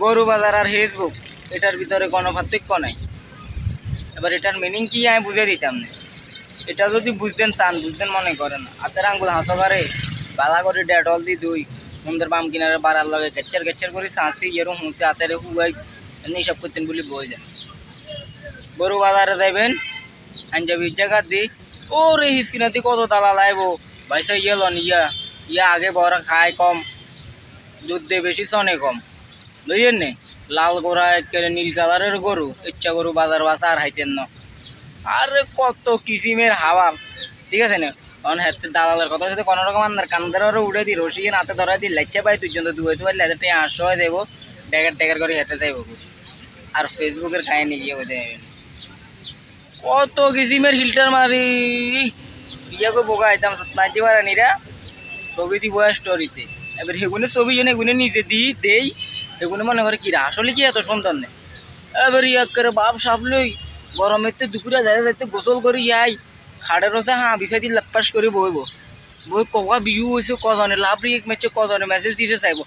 গরু বাজার আর ফেসবুক এটার ভিতরে কোনো পার্থক্য নাই। এবার এটার মিনিং কি আমি বুঝে দিতাম না। এটা যদি বুঝতেন চান বুঝতেন মনে করেন হাতের আঙ্গুল হাঁসবারে বালা করে ডেটল দি দুই মন্দির বাম কিনারে বাড়ার লগে গেচ্চার গেচ্চার করে চাঁচি এরম হুঁচে হাতের হুয়াই এমনি সব করতেন বলে বই যায়। গরু বাজারে যাইবেন আঞ্জাবি জায়গা দি ও রে হিসিনাতি কত তালা লাইব ভাইসা ইয়েলন ইয়া ইয়া আগে বড় খায় কম দুধ দিয়ে বেশি চনে কম বুঝলেন নে। লাল গোড়া একেবারে নীল কালারের গরু ইচ্ছা গরু বাজার বাসা আর হাইতেন না। আরে কত কিসিমের হাওয়া ঠিক আছে না। কারণ হাতে দালালের কথা সাথে কোনো রকম আন্দার কান্দারে উড়ে দি রসিকে হাতে ধরা দি লেচা পাই তুই জন্য দুয়ে তুই লেতে টেঁ 800 দেবো ড্যাগার ট্যাগার করে হেঁটে যাইব। আর ফেসবুকের কাহিনি গিয়ে বোঝে কত কিসিমের হিল্টার মারি ইয়া করে বোকা আইতাম নাইতে পারে নিরা ছবি দিব স্টোরিতে। এবার সেগুলো ছবি জন্য এগুলো নিজে দিই দেই এগুলো মনে করে কিরা আসলে কি এত সুন্দর নেই। এবার ইয়া করে বাপ সাপলই গরমের দুপুরে যাই যাইতে গোসল করি যাই খাড়ের রসে বিছাই দিয়ে লাপ্পাস করে বইব বই কবা বিহু হয়েছে কজনে লাভ রিয়েক মেচে কজনে মেসেজ দিছে চাইব।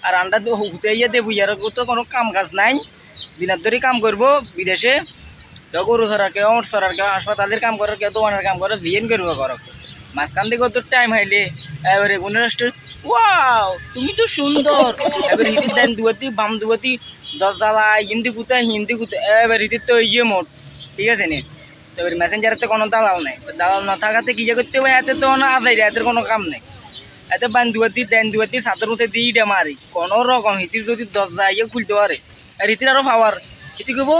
আর আন্ডা হুতে ইয়ে দেবো ইয়ার তো কোনো কাম কাজ নাই দিনের ধরে কাম করবো বিদেশে কেউ গরু সরার কেউ ওট সরার কেউ হাসপাতালের কাম করে কেউ দোকানের কাম করে ভিএন করবো করো মাঝখান থেকে তোর টাইম হাইলে এবারে কোনো ওয়াও তুমি তো সুন্দর। এবার হিদির দেন দুয়াতি বাম দুয়াতি 10 জ্বালা হিন্দি কুতা হিন্দি কুতা এবার হিদির তো ইয়ে মোট ঠিক আছে নি। এবার মেসেঞ্জারেতে কোনো দালাল নাই দালাল না থাকাতে কি যে করতে হবে এতে তো না আদায় এদের কোনো কাম নেই। এতে বান দুয়াতি দেন দুয়াতি ছাত্র মধ্যে দিইটা মারি কোনো রকম হিতির যদি 10 যায় ইয়ে খুলতে পারে আর হিতির আরও পাওয়ার হিতি কব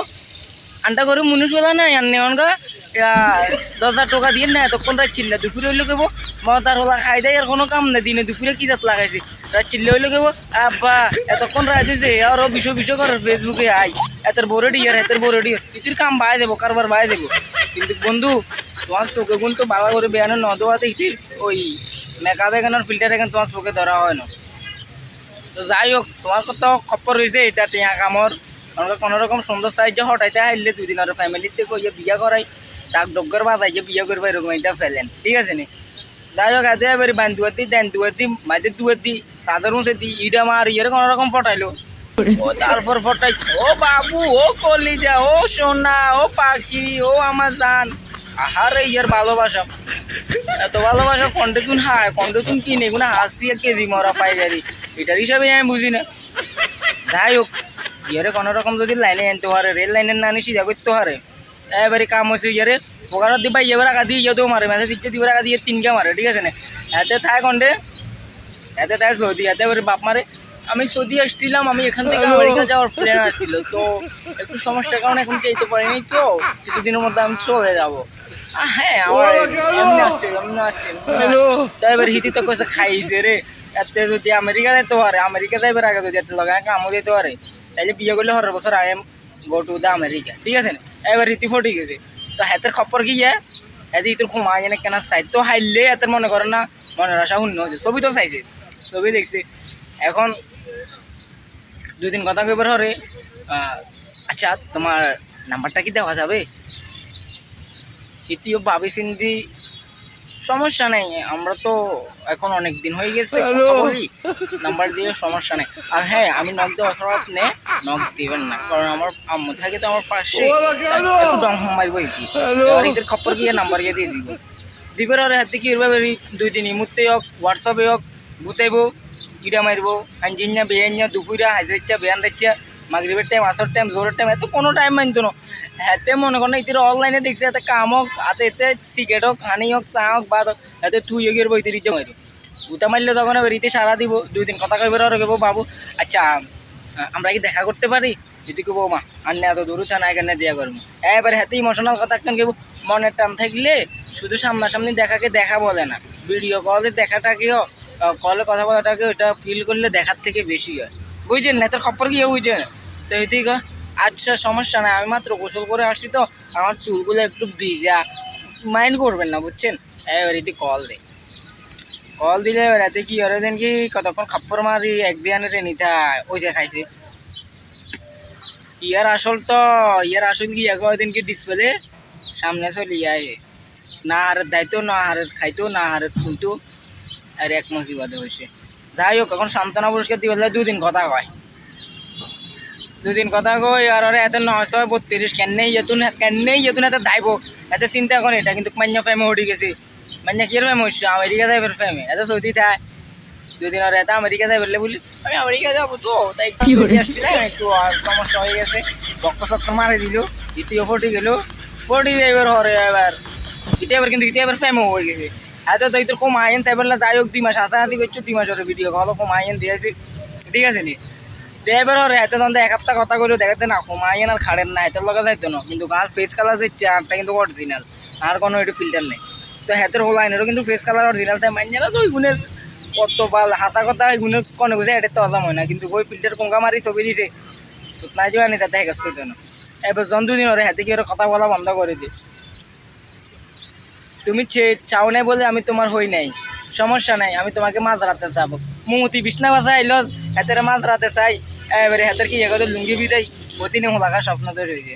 আন্ডা করে মুনিশ হলা নাই আর নেওয়ানগা 10,000 টাকা দিয়ে না তখন রাত চিল্লা দুপুরে হইলে কেবো মতার হলা খাই দেয় আর কোনো কাম নেই দিনে দুপুরে কি জাত লাগাইছে রাত চিল্লে হইলে কেবো আব্বা এতক্ষণ রাত হয়েছে আরও বিষয় করে ফেসবুকে আই এতের বড় ডিয়ার এতের বড় ডিয়ার কিছুর কাম বাই দেবো কারবার বাই দেবো। কিন্তু বন্ধু তোমার চোখে গুণ তো বাবা করে বেয়ানো ন দেওয়াতে হিতির ওই মেকআপ এখানোর ফিল্টার এখানে তোমার চোখে ধরা হয় না। তো যাই হোক তোমার কত খবর রয়েছে এটা টিয়া কামর আমাকে কোনো রকম সুন্দর সাহায্য হটাইতে হাইলে 2 দিন আর ফ্যামিলিতে কইয়ে বিয়া করাই ডাক ডগর বাজাই যে বিয়া করবো এরকম এটা ফেলেন ঠিক আছে নি। যাই হোক এতে এবার বান্ধুয়াতি দেন দুয়াতি মাঝে দুয়াতি তাদের মুছে দি ইডা মার ইয়ের কোনো রকম ফটাইলো ও তারপর ফটাইছে ও বাবু ও কলিজা ও সোনা ও পাখি ও আমার জান আহারে ইয়ার ভালোবাসা এত ভালোবাসা কন্টে তুন হায় কন্টে তুন কিনে এগুলো হাঁস দিয়ে কেজি মরা পাই গাড়ি এটার হিসাবে আমি বুঝি না। যাই হোক ইয়ারে কোনো রকম যদি লাইনে আনতে পারে রেল লাইনের না নিয়ে সিধা করতে পারে এবারে কাম হয়েছে ইয়ারে পোকারত দিবা ইয়ে রাখা দিয়ে ইয়েতেও মারে মেসেজ দিতে দিবে রাখা দিয়ে 3কে মারে ঠিক আছে না। এতে থায় কন্টে এতে তাই সৌদি এতে এবারে বাপ মারে আমি সৌদি আসছিলাম আমি এখান থেকে আমেরিকা যাওয়ার প্ল্যান আসছিল তো একটু সমস্যার কারণে এখন যেতে পারিনি তো কিছুদিনের মধ্যে আমি চলে যাবো। হ্যাঁ আমার এমনি আসছে তাই এবার হিতি তো কইছে খাইছে রে এতে যদি আমেরিকা যেতে পারে আমেরিকা যাইবার আগে যদি এত লগায় কামও যেতে পারে তাইলে বিয়ে করলে 100 বছর I am go to the America ঠিক আছে না। এবার রীতি ফটি গেছে তো হাতের খবর কি এতে ইতর ঘুমাই জানে কেন সাইড হাইলে এতের মনে করে না মনের আশা শূন্য হয়েছে ছবি তো চাইছে ছবি দেখছে। এখন 2 দিন কথা কইবার হরে আচ্ছা তোমার নাম্বারটা কি দেওয়া যাবে ইতিও ভাবি চিন্তি সমস্যা নেই আমরা তো এখন অনেক দিন হয়ে গেছে কথা বলি নাম্বার দিয়ে সমস্যা নেই। আর হ্যাঁ আমি নক দেওয়া ছাড়া আপনি নক দিবেন না কারণ আমার আম্মু থাকে তো আমার পাশে একটু দম মারবো এবার এদের খবর গিয়ে নাম্বার গিয়ে দিয়ে দিব দিবের আর হাতে কি এভাবে 2 দিন ইমুতে হোক হোয়াটসঅ্যাপে হোক গুতাইব ইটা মারবো আঞ্জিনা বেয়াইনা দুপুরা হাইদ্রেচ্ছা বেয়ান রাচ্ছা মাগরিবের টাইম আসর টাইম জোরের টাইম এত কোনো টাইম মানতো না। হাতে মনে করেন ইতির অনলাইনে দেখছি এতে কাম হোক হাতে এতে সিগারেট হোক হানি হোক চা হোক বা এতে তুই হোক বইতে দিতে মারি গুতা মারলে তখন এবার ইতে সারা দিব 2 দিন কথা কইবার আর কেবো বাবু আচ্ছা আমরা কি দেখা করতে পারি যদি কেবো মা আর এত দূর থানা এখানে দেওয়া করবো এবার হাতে ইমোশনাল কথা কেন কেবো মনের টান থাকলে শুধু সামনাসামনি দেখাকে দেখা বলে না ভিডিও কলে দেখাটাকেও কলে কথা বলাটাকে ওটা ফিল করলে দেখার থেকে বেশি হয় বুঝছেন না তোর খবর কি বুঝছেন তো এদিকে আচ্ছা সমস্যা নাই আমি মাত্র গোসল করে আসছি তো আমার চুলগুলো একটু ভিজা মাইন্ড করবেন না বুঝছেন। এবার এদিকে কল দিলে রাতে কি ওরা দেন কি কতক্ষণ খাপ্পর মারি এক বিয়ানের নিতে ওই যে খাইছে ইয়ার আসল কি একদিন কি ডিসপ্লে সামনে চলে যায় না হারের দায়িত্ব না হারের খাইতো না হারের শুনতো আর 1 মাস বাদে হয়েছে। যাই হোক এখন সান্ত্বনা পুরস্কার দিবে 2 দিন কথা কয় দুদিন কথা কই আর ওরা এত 932 কেন্নেই ইয়েতুন এত দাইব এত চিন্তা করে এটা কিন্তু মান্য ফেমে উঠে গেছে মান্য কি ফেমে হচ্ছে আমেরিকা যাইবার ফেমে এত সৌদি থায় দুদিন ওরা এত আমেরিকা যাই বললে বলি আমি আমেরিকা যাবো তো তাই কি আসছিলাম একটু সমস্যা হয়ে গেছে রক্ত সক্ত মারে দিল দ্বিতীয় ফটি গেল ফটি যাইবার হরে এবার এবার ফেমে হয়ে গেছে এত তো তোর কম আইন সাইবার যাই হোক 2 মাস হাসাহাসি করছো 2 মাস ওর ভিডিও কল কম আইন দিয়েছি ঠিক আছে নি এবার ওর এত তখন এক সপ্তাহ কথা কইলো দেখাতে না কম আইন আর খাড়েন না এত লগা যাইতো না কিন্তু গাছ ফেস কালার যে চারটা কিন্তু অরিজিনাল আর কোনো একটু ফিল্টার নেই তো হাতের হোল আইনেরও কিন্তু ফেস কালার অরিজিনাল তাই মাইন না তো ওই গুণের কত পাল হাতা কথা ওই গুণের কোনো গুছে এটা তো হজম হয় না কিন্তু ওই ফিল্টার কোঙ্কা মারি ছবি দিছে তো নাই যাওয়া নি তাতে হেকাজ করতো না এবার জন দুদিন ওরা হাতে কি ওরা কথা বলা বন্ধ করে দিই তুমি চাও নাই বলে আমি তোমার হই নাই সমস্যা নাই আমি তোমাকে মাছ রাতে যাবো মুমতি বিছনা বাজা আইলো হাতের মাছ রাতে চাই এবারে হাতের কি এগোতে লুঙ্গি বিদাই প্রতিদিন হোলাকার স্বপ্ন তো রয়েছে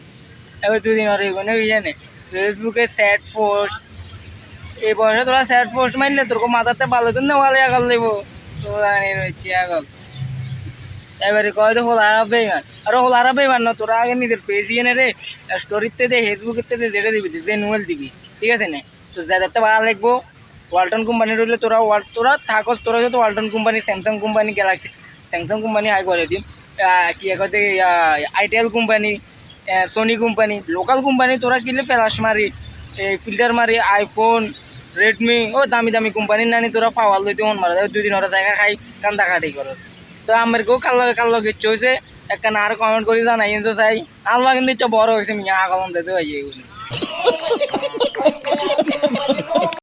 এবার 2 দিন আর এগোনে হয়ে না ফেসবুকে স্যাড পোস্ট এই বয়সে তোরা স্যাড পোস্ট মারলে তোর মাথাতে ভালো তো নেওয়ালে আগল দেবো তো রয়েছে আগল এবারে কয় তো হোল আরব বেইমান আর হোল আরব বেইমান না তোরা আগে নিজের পেজ এনে রে স্টোরিতে দে ফেসবুকেতে দে যেটা দিবি যে নুয়েল দিবি ঠিক আছে না তো যাতে ভালো লাগবো ওয়ালটন কোম্পানি রইলে তোরা থাকস তোরা যদি Walton company Samsung company Galaxy Samsung company high quality কি এগোতে itel company Sony company local company তোরা কিনলে ফ্ল্যাশ মারি ফিল্টার মারি আইফোন রেডমি ও দামি দামি কোম্পানির নানি তোরা পাওয়ার লইতে মন মারা 2 দিন ওরা জায়গা খাই কান্দা কাটি করস তো আমার কেউ কাল লগে ইচ্ছা হয়েছে একটা আর কমেন্ট করি জানাই চাই আল্লাহ কিন্তু ইচ্ছা বড় হয়েছে মিয়া আগলম দিতে হয়ে